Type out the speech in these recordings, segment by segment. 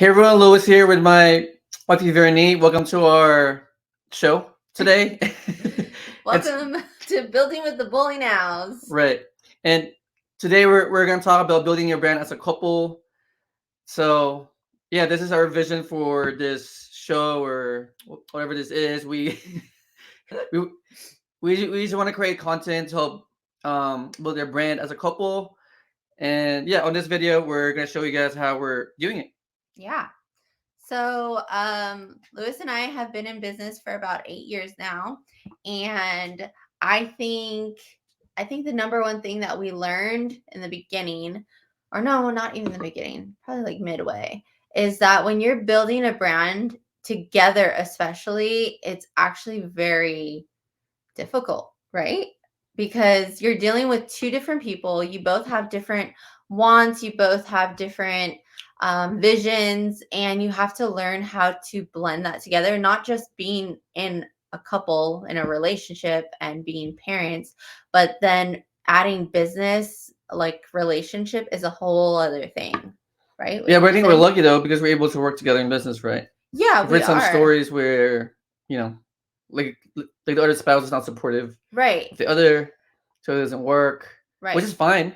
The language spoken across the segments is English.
Hey everyone, Louis here with my wife Veronique. Welcome to our show today. It's Welcome to Building with the Bolinows. right, and today we're gonna talk about building your brand as a couple. So yeah, this is our vision for this show or whatever this is. We we just want to create content to help build their brand as a couple. And yeah, on this video we're gonna show you guys how we're doing it. Yeah. So, Lewis and I have been in business for about 8 years now, and I think I think the number one thing that we learned in the beginning, or no, not even the beginning, probably like midway, is that when you're building a brand together, especially, it's actually very difficult, right? Because you're dealing with two different people. You both have different wants, you both have different visions, and you have to learn how to blend that together, not just being in a couple, in a relationship, and being parents, but then adding business like relationship is a whole other thing, right? Yeah, Wouldn't but I you think we're say? lucky though because we're able to work together in business, right? Yeah, I've we heard some are. stories where you know, like the other spouse is not supportive Right. of the other, so it doesn't work, which Right. is fine.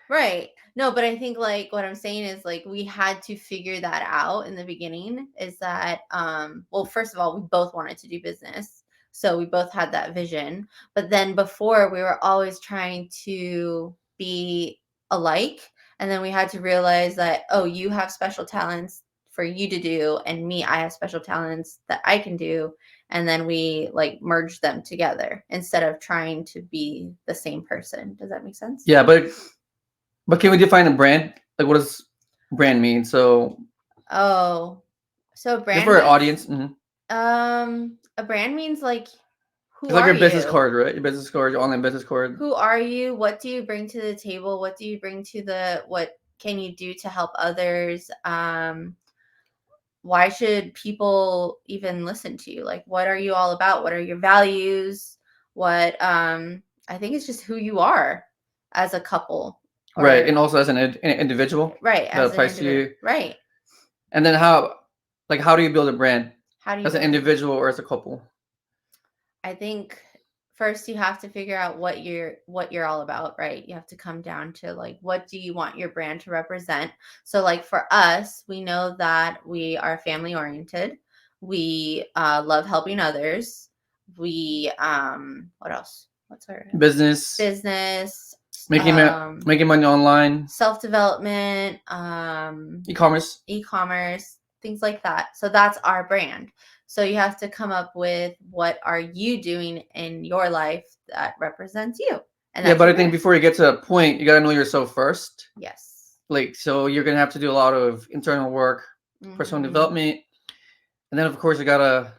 Right. No, but I think like what I'm saying is like we had to figure that out in the beginning is that well, first of all, we both wanted to do business. So we both had that vision. But then before we were always trying to be alike, and then we had to realize that, oh, you have special talents for you to do, and me, I have special talents that I can do, and then we like merged them together instead of trying to be the same person. Does that make sense? Yeah, but can we define a brand? Like, what does brand mean? So Oh, so just brand for our means audience, a brand means like who it's like are your business you? card, right? Your business card, your online business card. Who are you? What do you bring to the table? What do you bring to the what can you do to help others? Why should people even listen to you? Like what are you all about? What are your values? What I think it's just who you are as a couple Right, or and also as an individual right, that as an applies to individual. you. Right. And then how do you build a brand How do you as an build a brand? individual or as a couple? I think first you have to figure out what you're all about, right? You have to come down to like what do you want your brand to represent? So like for us, we know that we are family oriented. We love helping others. We what else? What's our Business, business? making making money online, Self-development, e-commerce. e-commerce, things like that. So that's our brand. So you have to come up with what are you doing in your life that represents you. And Yeah, that's but your I think brand. before you get to that point, you gotta know yourself first. Yes. Like, so you're gonna have to do a lot of internal work, personal Mm-hmm. development, and then of course you gotta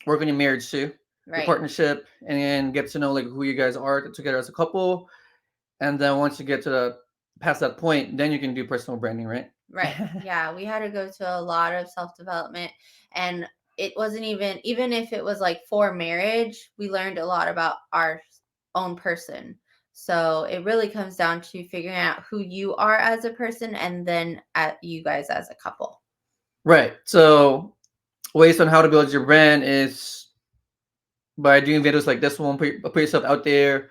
work on your marriage too, your Right. partnership, and then get to know like who you guys are together as a couple. And then once you get to the past that point, then you can do personal branding, right? Right. Yeah. We had to go to a lot of self-development, and it wasn't even if it was like for marriage, we learned a lot about our own person. So it really comes down to figuring out who you are as a person and then at you guys as a couple. Right. So ways on how to build your brand is by doing videos like this one, put yourself out there.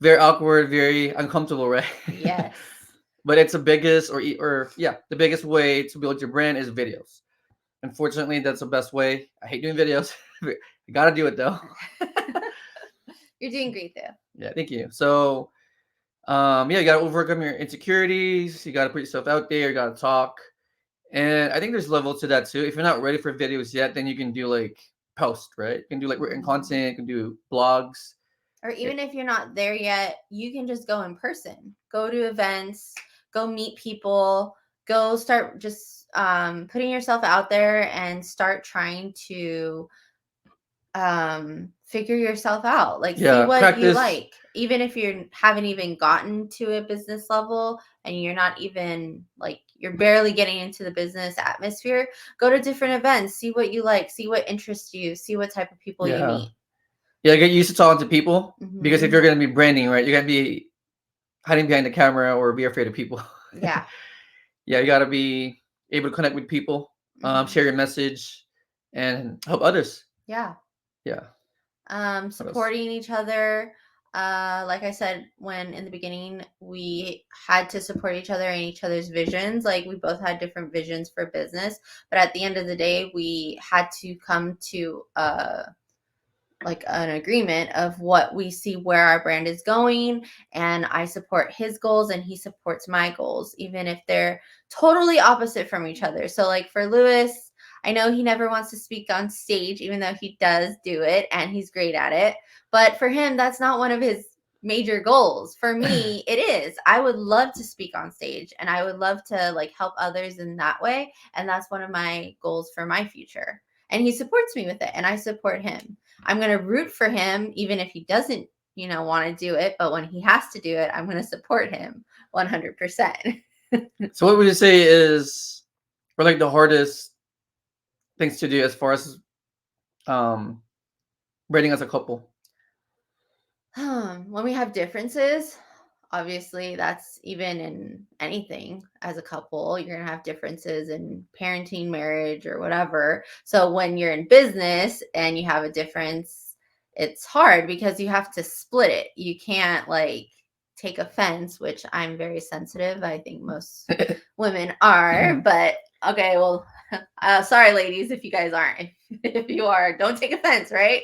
Very awkward, very uncomfortable, right? Yes. But it's the biggest, or yeah, the biggest way to build your brand is videos. Unfortunately, that's the best way. I hate doing videos. I gotta do it though. You're doing great though. Yeah, thank you. So, yeah, you gotta overcome your insecurities. You gotta put yourself out there. You gotta talk, and I think there's level to that too. If you're not ready for videos yet, then you can do like post, right? You can do like written Mhm. content. You can do blogs. Or even if you're not there yet, you can just go in person. Go to events, go meet people, go start just putting yourself out there and start trying to figure yourself out. Like see Yeah, what you practice. like. Even if you haven't even gotten to a business level and you're not even like you're barely getting into the business atmosphere, go to different events, see what you like, see what interests you, see what type of people you Yeah, meet. yeah, get used to talking to people because if Hmm. you're gonna be branding, right, you gotta be hiding behind the camera or be afraid of people. Yeah. Yeah, you gotta be able to connect with people, Mhm. share your message, and help others. Yeah. Yeah. What else? Supporting each other. Like I said, when in the beginning we had to support each other and each other's visions. Like we both had different visions for business, but at the end of the day, we had to come to like an agreement of what we see where our brand is going, and I support his goals and he supports my goals even if they're totally opposite from each other. So like for Luis, I know he never wants to speak on stage even though he does do it and he's great at it, but for him that's not one of his major goals. For me it is. I would love to speak on stage and I would love to like help others in that way, and that's one of my goals for my future, and he supports me with it and I support him. I'm going to root for him even if he doesn't, want to do it. But when he has to do it, I'm going to support him 100%. So what would you say is, or like the hardest things to do as far as um branding as a couple? When we have differences, obviously that's even in anything as a couple, you're going to have differences in parenting, marriage, or whatever. So when you're in business and you have a difference, it's hard because you have to split it. You can't like take offense, which I'm very sensitive. I think most women are, but okay, well, sorry, ladies, if you guys aren't. If you are, don't take offense, right?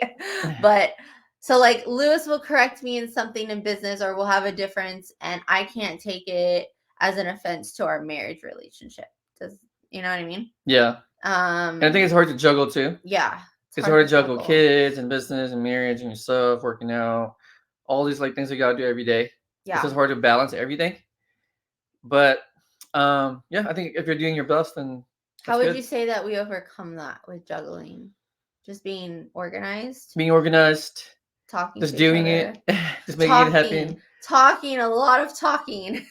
But so like Luis will correct me in something in business or we'll have a difference and I can't take it as an offense to our marriage relationship. Does you know what I mean? Yeah. And I think it's hard to juggle too. Yeah. It's hard to juggle kids and business and marriage and yourself, working out, all these like things you gotta do every day. It's Yeah. just hard to balance everything. But yeah, I think if you're doing your best, then How that's would good. you say that we overcome that with juggling? Just being organized, Being organized, talking just to each doing other, it, just making it happen. talking, a lot of talking.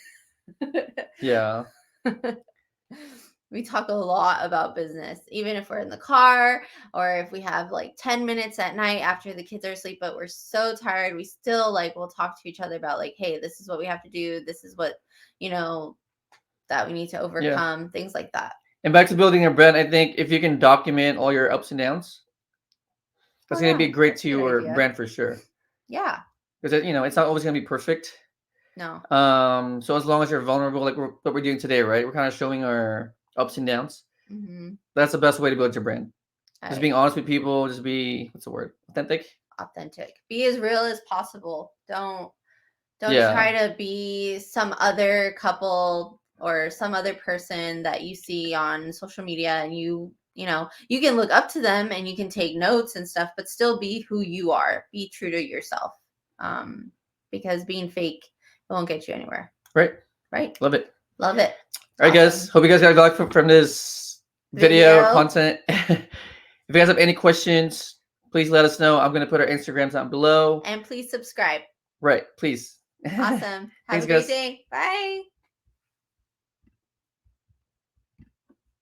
Yeah. We talk a lot about business, even if we're in the car or if we have like 10 minutes at night after the kids are asleep, but we're so tired. We still like, we'll talk to each other about like, hey, this is what we have to do. This is what, that we need to overcome, things like that. And back to building your brand, I think if you can document all your ups and downs, that's going to be great to your brand for sure. Yeah. Because it's not always going to be perfect. No. So as long as you're vulnerable, like what we're doing today, right? We're kind of showing our ups and downs. Mm-hmm. That's the best way to build your brand. Just being honest with people. Just be, what's the word? Authentic. Be as real as possible. Don't try to be some other couple or some other person that you see on social media, and you can look up to them and you can take notes and stuff, but still be who you are. Be true to yourself. Because being fake won't get you anywhere. Right. Love it. All right, guys. Hope you guys got value from this video content. If you guys have any questions, please let us know. I'm going to put our Instagrams down below. And please subscribe. Right. Please. Awesome. Have a great day. Bye.